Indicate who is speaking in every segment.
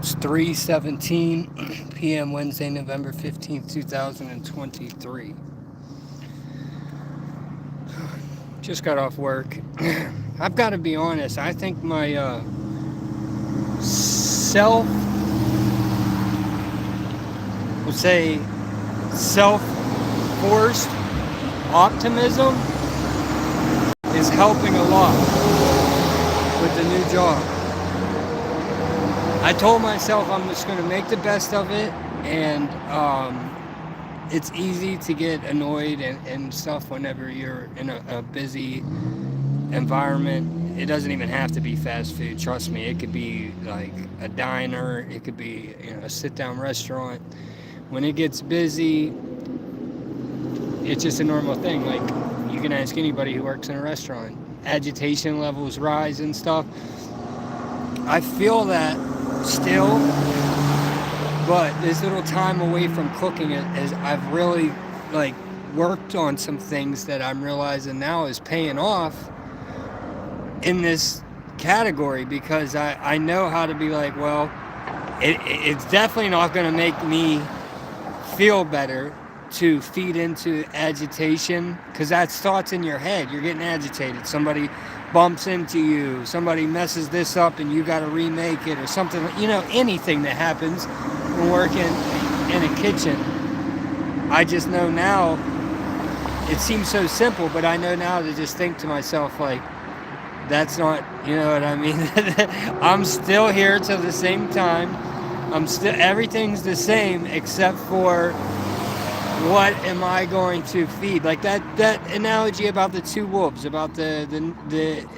Speaker 1: It's 3:17 p.m. Wednesday, November 15th, 2023. Just got off work. I've got to be honest. I think my self, we'll say self-forced optimism is helping a lot with the new job. I told myself I'm just going to make the best of it, and it's easy to get annoyed and stuff whenever you're in a busy environment. It doesn't even have to be fast food, trust me. It could be like a diner, it could be a sit-down restaurant. When it gets busy, it's just a normal thing. Like, you can ask anybody who works in a restaurant. Agitation levels rise and stuff. I feel that still, but this little time away from cooking it is I've really like worked on some things that I'm realizing now is paying off in this category, because I know how to be like, well, it's definitely not going to make me feel better to feed into agitation, because that's thoughts in your head. You're getting agitated. Somebody bumps into you, somebody messes this up and you got to remake it or something, anything that happens when working in a kitchen. I just know now, it seems so simple, but I know now to just think to myself, like, that's not, you know what I mean? I'm still here till the same time. Everything's the same except for what am I going to feed? Like that analogy about the two wolves, about the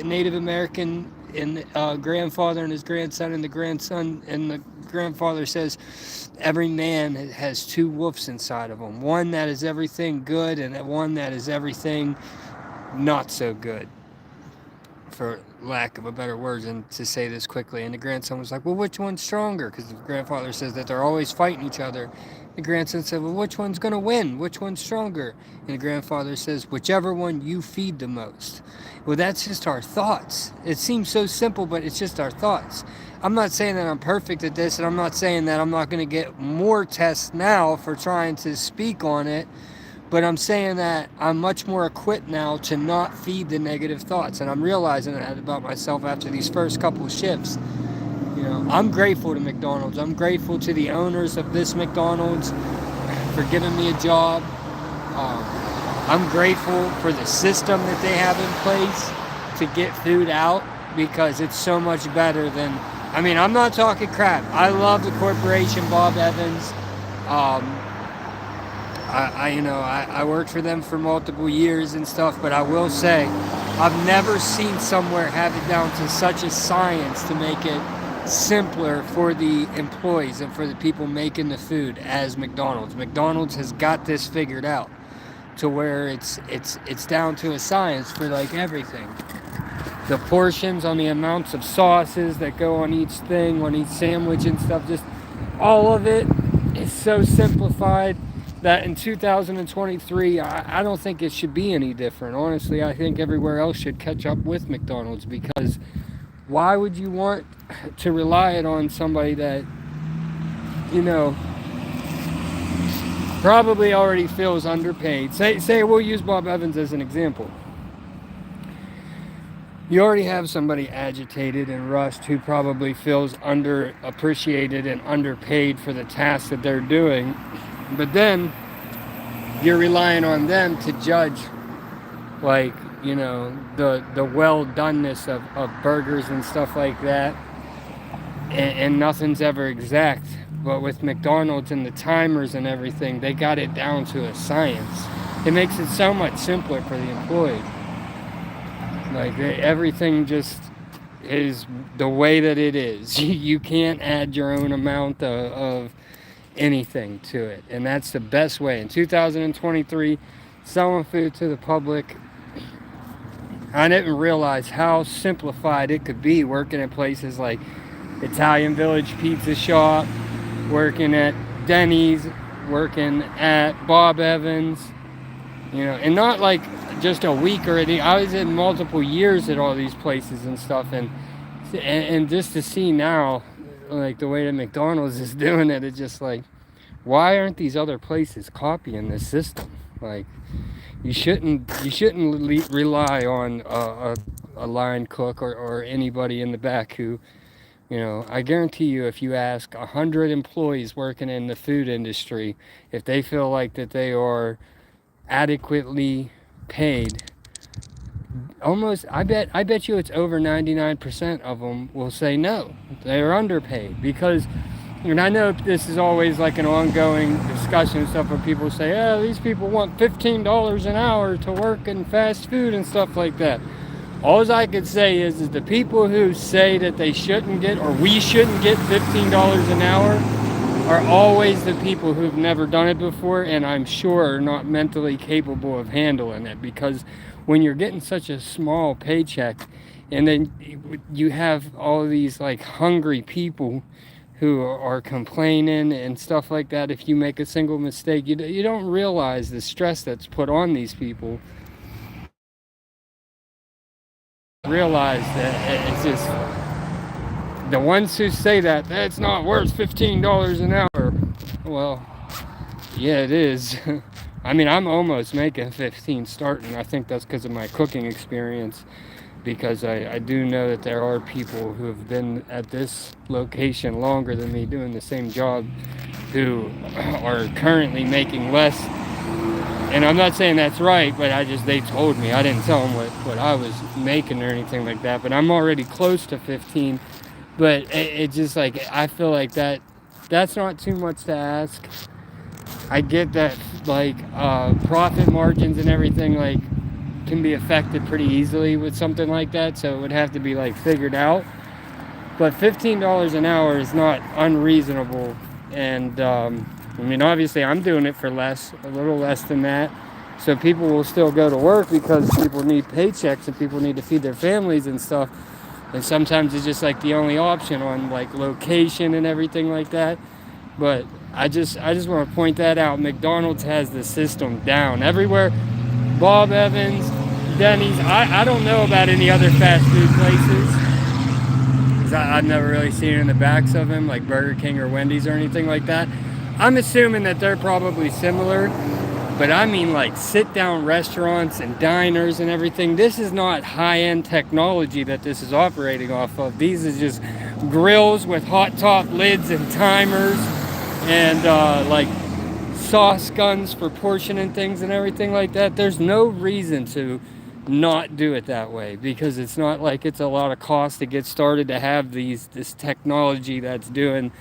Speaker 1: Native American and grandfather and his grandson, and the grandson and the grandfather says every man has two wolves inside of him. One that is everything good and one that is everything not so good, for lack of a better word, and to say this quickly. And the grandson was like, well, which one's stronger? Because the grandfather says that they're always fighting each other. The grandson said, well, which one's going to win? Which one's stronger? And the grandfather says, whichever one you feed the most. Well, that's just our thoughts. It seems so simple, but it's just our thoughts. I'm not saying that I'm perfect at this, and I'm not saying that I'm not going to get more tests now for trying to speak on it. But I'm saying that I'm much more equipped now to not feed the negative thoughts. And I'm realizing that about myself after these first couple of shifts. I'm grateful to McDonald's. I'm grateful to the owners of this McDonald's for giving me a job. I'm grateful for the system that they have in place to get food out, because it's so much better than, I'm not talking crap. I love the corporation, Bob Evans. I worked for them for multiple years and stuff, but I will say I've never seen somewhere have it down to such a science to make it simpler for the employees and for the people making the food as McDonald's. McDonald's has got this figured out to where it's down to a science for like everything. The portions on the amounts of sauces that go on each thing, on each sandwich and stuff, just all of it is so simplified that in 2023, I don't think it should be any different. Honestly, I think everywhere else should catch up with McDonald's, because why would you want to rely it on somebody that, probably already feels underpaid? Say we'll use Bob Evans as an example. You already have somebody agitated and rushed who probably feels underappreciated and underpaid for the task that they're doing. But then you're relying on them to judge, like, the well-doneness of burgers and stuff like that. And nothing's ever exact. But with McDonald's and the timers and everything, they got it down to a science. It makes it so much simpler for the employee. Like, everything just is the way that it is. You can't add your own amount of anything to it, and that's the best way. In 2023, selling food to the public, I didn't realize how simplified it could be, working at places like Italian Village Pizza Shop, working at Denny's, working at Bob Evans, and not like just a week or anything. I was in multiple years at all these places and stuff, and just to see now, like the way that McDonald's is doing it, it's just like, why aren't these other places copying this system? Like, you shouldn't rely on a line cook or anybody in the back who, I guarantee you, if you ask 100 employees working in the food industry if they feel like that they are adequately paid, almost I bet you it's over 99% of them will say no, they're underpaid. Because, and I know this is always like an ongoing discussion and stuff where people say, oh, these people want $15 an hour to work in fast food and stuff like that. All I could say is the people who say that they shouldn't get, or we shouldn't get $15 an hour, are always the people who've never done it before, and I'm sure are not mentally capable of handling it. Because when you're getting such a small paycheck, and then you have all these like hungry people who are complaining and stuff like that, if you make a single mistake, you don't realize the stress that's put on these people. Realize that it's just the ones who say that it's not worth $15 an hour. Well, yeah, it is. I mean, I'm almost making 15 starting. I think that's because of my cooking experience, because I do know that there are people who have been at this location longer than me doing the same job who are currently making less. And I'm not saying that's right, but they told me. I didn't tell them what I was making or anything like that, but I'm already close to 15. But it just like, I feel like that's not too much to ask. I get that like profit margins and everything like can be affected pretty easily with something like that, so it would have to be like figured out. But $15 an hour is not unreasonable. And I mean, obviously I'm doing it for less, a little less than that, so people will still go to work because people need paychecks and people need to feed their families and stuff. And sometimes it's just like the only option on like location and everything like that. But I just want to point that out. McDonald's has the system down everywhere. Bob Evans, Denny's. I don't know about any other fast food places, because I've never really seen it in the backs of them, like Burger King or Wendy's or anything like that. I'm assuming that they're probably similar, but I mean like sit-down restaurants and diners and everything. This is not high-end technology that this is operating off of. These is just grills with hot top lids and timers and like sauce guns for portioning things and everything like that. There's no reason to not do it that way, because it's not like it's a lot of cost to get started to have this technology that's doing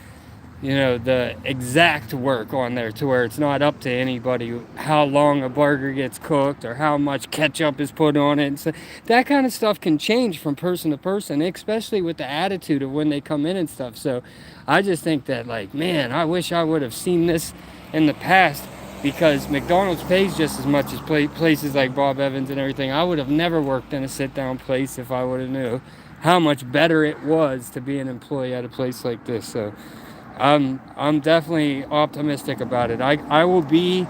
Speaker 1: the exact work on there, to where it's not up to anybody how long a burger gets cooked or how much ketchup is put on it. And so that kind of stuff can change from person to person, especially with the attitude of when they come in and stuff. So I just think that, like, man, I wish I would have seen this in the past, because McDonald's pays just as much as places like Bob Evans and everything. I would have never worked in a sit-down place if I would have knew how much better it was to be an employee at a place like this. So I'm definitely optimistic about it. I will be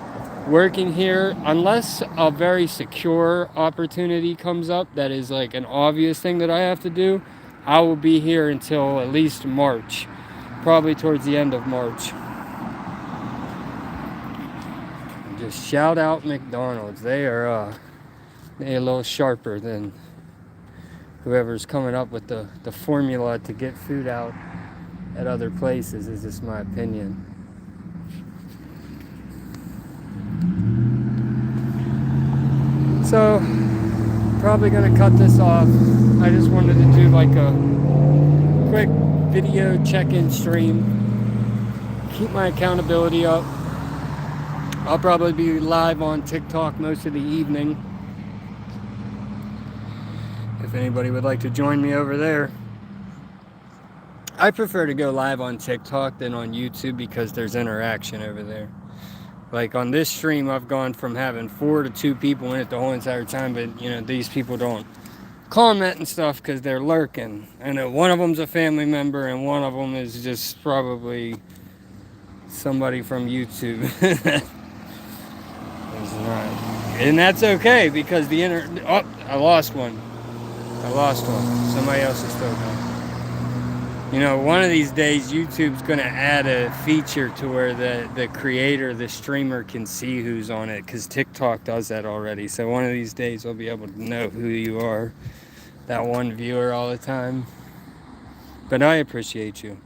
Speaker 1: working here unless a very secure opportunity comes up that is like an obvious thing that I have to do. I will be here until at least March, probably towards the end of March. Just shout out McDonald's. They are a little sharper than whoever's coming up with the formula to get food out at other places, is just my opinion. So, probably gonna cut this off. I just wanted to do like a quick video check-in stream. Keep my accountability up. I'll probably be live on TikTok most of the evening, if anybody would like to join me over there. I prefer to go live on TikTok than on YouTube, because there's interaction over there. Like on this stream, I've gone from having 4 to 2 people in it the whole entire time, but these people don't comment and stuff because they're lurking. I know one of them's a family member and one of them is just probably somebody from YouTube. It's not. And that's okay, because I lost one. Somebody else is still going. You know, one of these days, YouTube's going to add a feature to where the creator, the streamer, can see who's on it, because TikTok does that already. So one of these days, we'll be able to know who you are, that one viewer all the time. But I appreciate you.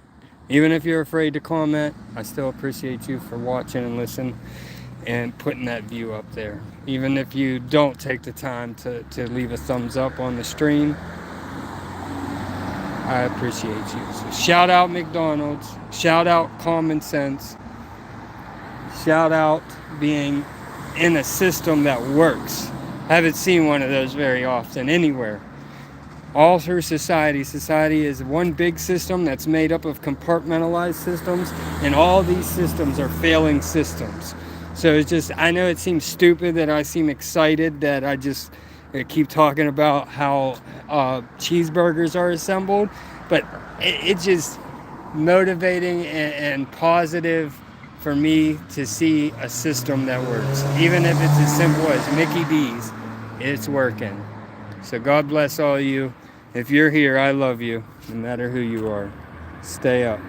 Speaker 1: Even if you're afraid to comment, I still appreciate you for watching and listening and putting that view up there. Even if you don't take the time to leave a thumbs up on the stream, I appreciate you. So shout out McDonald's, shout out common sense, shout out being in a system that works. I haven't seen one of those very often anywhere. All through society. Society is one big system that's made up of compartmentalized systems, and all these systems are failing systems. So it's just, I know it seems stupid that I seem excited that I just keep talking about how cheeseburgers are assembled, but it's just motivating and positive for me to see a system that works. Even if it's as simple as Mickey D's, it's working. So God bless all of you. If you're here, I love you, no matter who you are. Stay up.